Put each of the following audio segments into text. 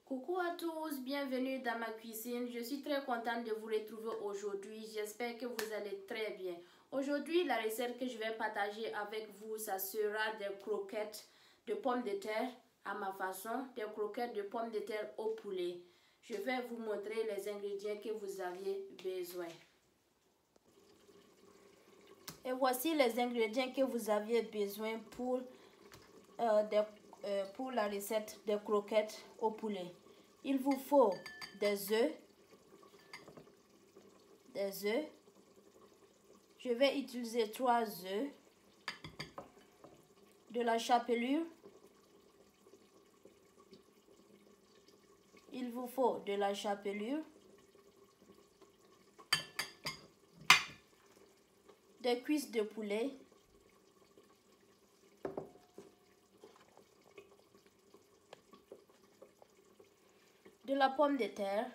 Coucou à tous, bienvenue dans ma cuisine. Je suis très contente de vous retrouver aujourd'hui. J'espère que vous allez très bien. Aujourd'hui, la recette que je vais partager avec vous, ça sera des croquettes de pommes de terre à ma façon, des croquettes de pommes de terre au poulet. Je vais vous montrer les ingrédients que vous aviez besoin. Et voici les ingrédients que vous aviez besoin pour la recette des croquettes au poulet. Il vous faut des œufs. Je vais utiliser 3 œufs, de la chapelure. Il vous faut de la chapelure, des cuisses de poulet, de la pomme de terre,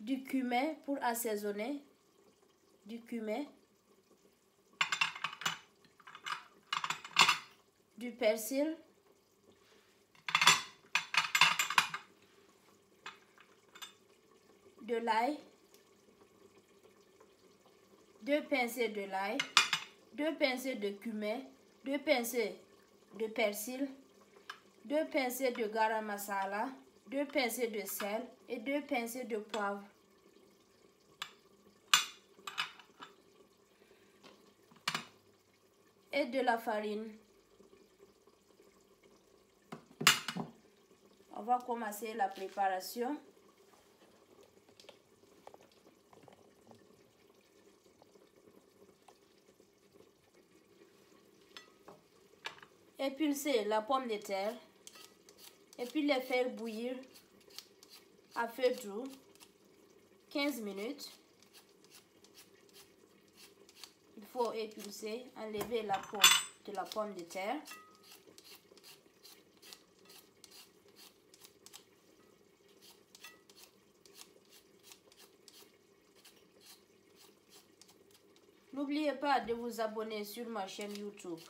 du cumin pour assaisonner, du cumin, du persil, de l'ail, 2 pincées de l'ail, 2 pincées de cumin, 2 pincées de persil, 2 pincées de garam masala, 2 pincées de sel et 2 pincées de poivre. Et de la farine. On va commencer la préparation. Épulser la pomme de terre et puis les faire bouillir à feu doux 15 minutes. Il faut épulser, enlever la peau de la pomme de terre. N'oubliez pas de vous abonner sur ma chaîne YouTube.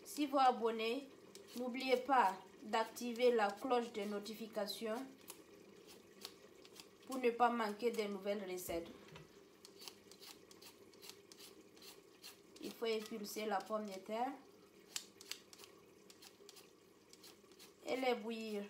Si vous abonnez, n'oubliez pas d'activer la cloche de notification pour ne pas manquer de nouvelles recettes. Il faut épulser la pomme de terre et les bouillir.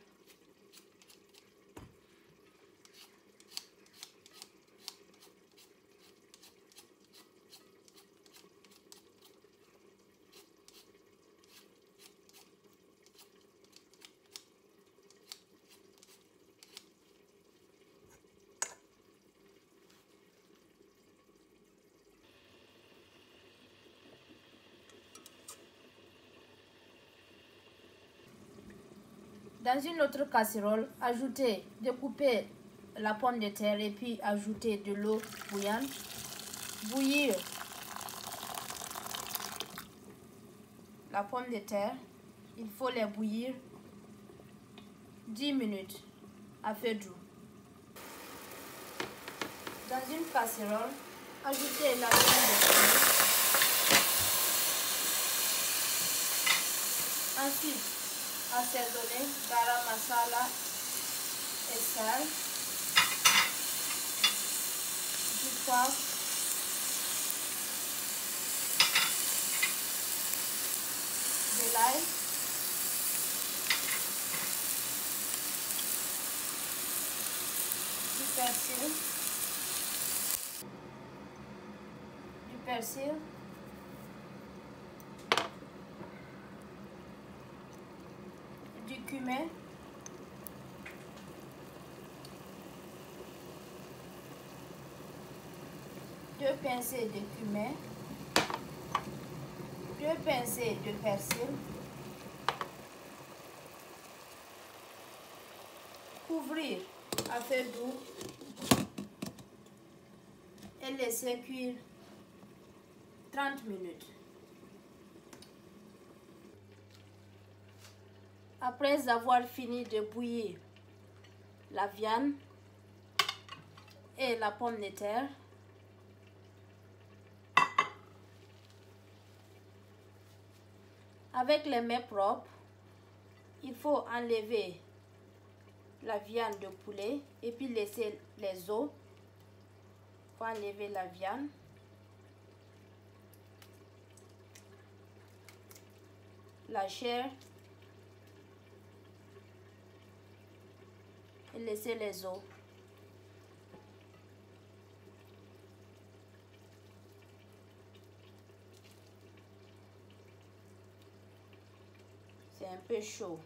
Dans une autre casserole, découpez la pomme de terre et puis ajoutez de l'eau bouillante. Bouillir la pomme de terre. Il faut les bouillir 10 minutes à feu doux. Dans une casserole, ajoutez la pomme de terre. Ensuite, assaisonner garam masala et sel, du poivre, de l'ail, du persil, du cumin, deux pincées de cumin, 2 pincées de persil, couvrir à feu doux et laisser cuire 30 minutes. Après avoir fini de bouillir la viande et la pomme de terre, Avec les mains propres, il faut enlever la viande de poulet et puis laisser les os. Il faut enlever la viande. La chair. Et laisser les os. C'est un peu chaud.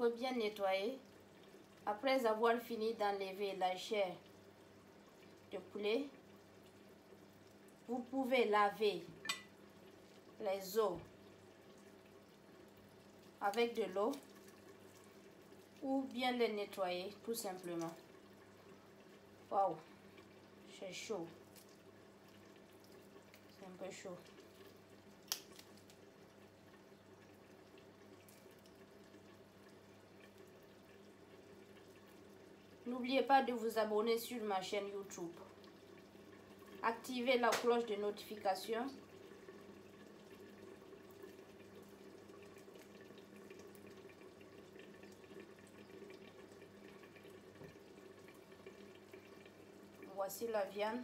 Il faut bien nettoyer. Après avoir fini d'enlever la chair de poulet, vous pouvez laver les os avec de l'eau ou bien les nettoyer tout simplement. Waouh, c'est chaud. C'est un peu chaud. N'oubliez pas de vous abonner sur ma chaîne YouTube. Activez la cloche de notification. Voici la viande.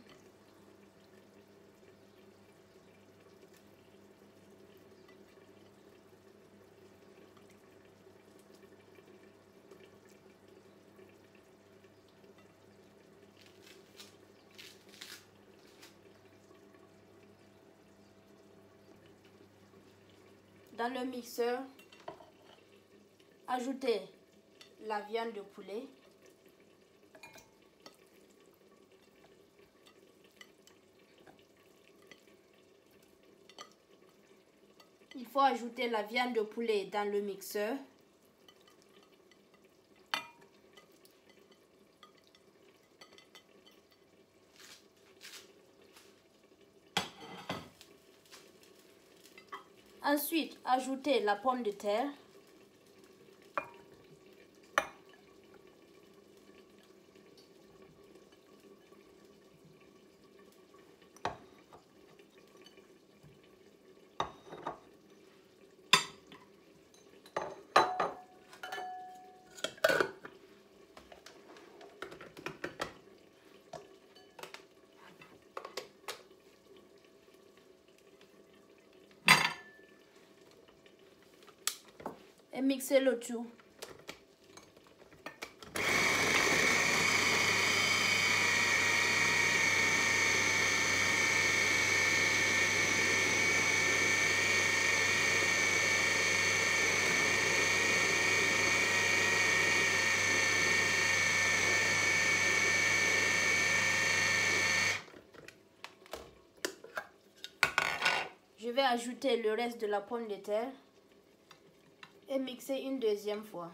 Dans le mixeur, ajoutez la viande de poulet. Il faut ajouter la viande de poulet dans le mixeur. Ensuite, ajoutez la pomme de terre. Et mixez le tout. Je vais ajouter le reste de la pomme de terre et mixer une deuxième fois.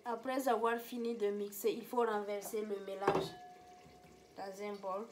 Après avoir fini de mixer, il faut renverser le mélange dans un bol.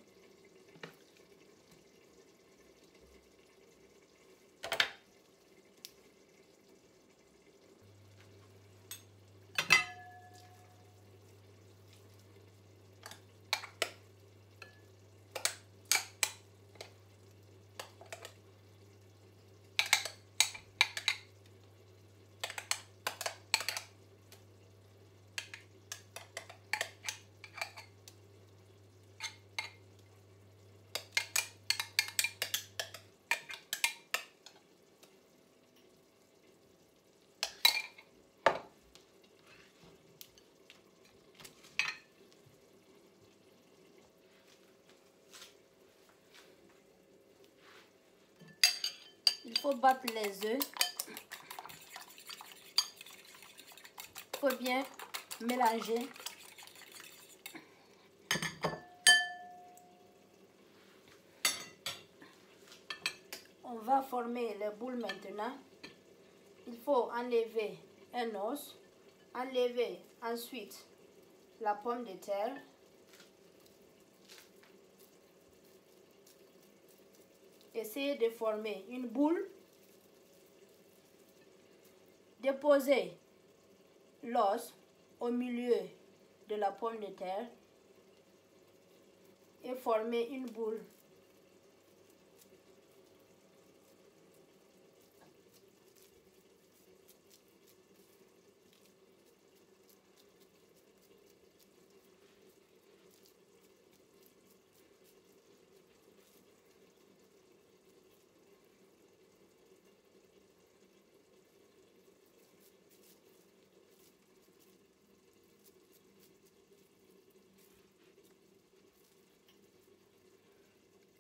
Il faut battre les œufs. Il faut bien mélanger. On va former les boules maintenant. Il faut enlever un os. Enlever ensuite la pomme de terre. Essayez de former une boule. Déposez l'os au milieu de la pomme de terre et former une boule.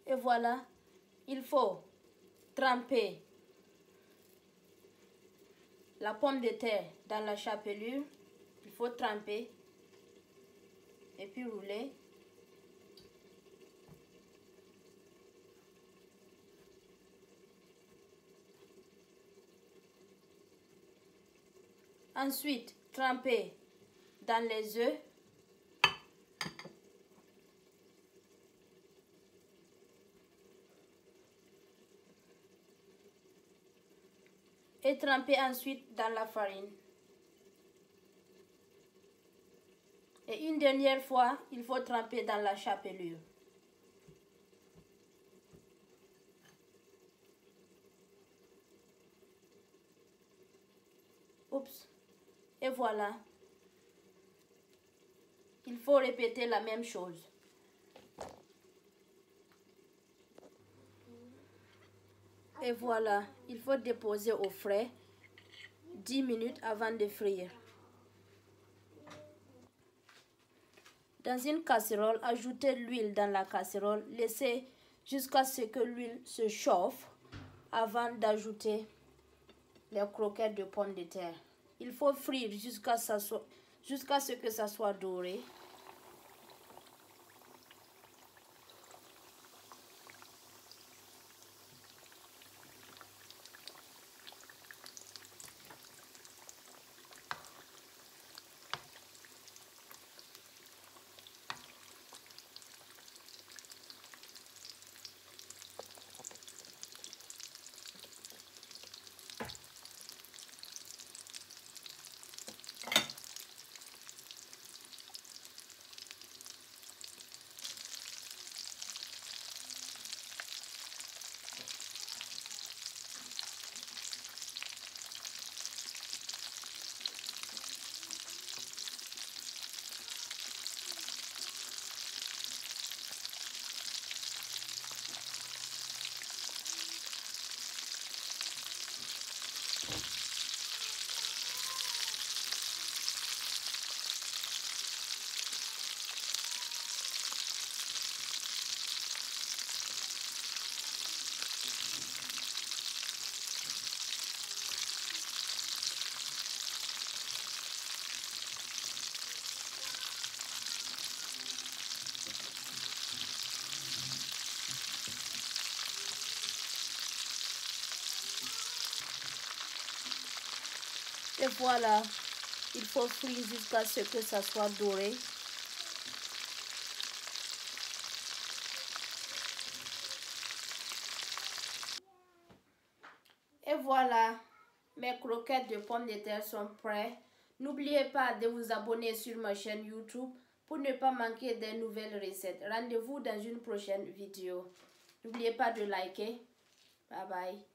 Et voilà, il faut tremper la pomme de terre dans la chapelure. Il faut tremper et puis rouler. Ensuite, tremper dans les œufs. Et tremper ensuite dans la farine. Et une dernière fois, il faut tremper dans la chapelure. Oups. Et voilà. Il faut répéter la même chose. Et voilà, il faut déposer au frais 10 minutes avant de frire. Dans une casserole, ajoutez l'huile dans la casserole. Laissez jusqu'à ce que l'huile se chauffe avant d'ajouter les croquettes de pommes de terre. Il faut frire jusqu'à ce que ça soit doré. Et voilà, Il faut frire jusqu'à ce que ça soit doré. Et voilà, mes croquettes de pommes de terre sont prêtes. N'oubliez pas de vous abonner sur ma chaîne YouTube pour ne pas manquer des nouvelles recettes. Rendez-vous dans une prochaine vidéo. N'oubliez pas de liker. Bye bye.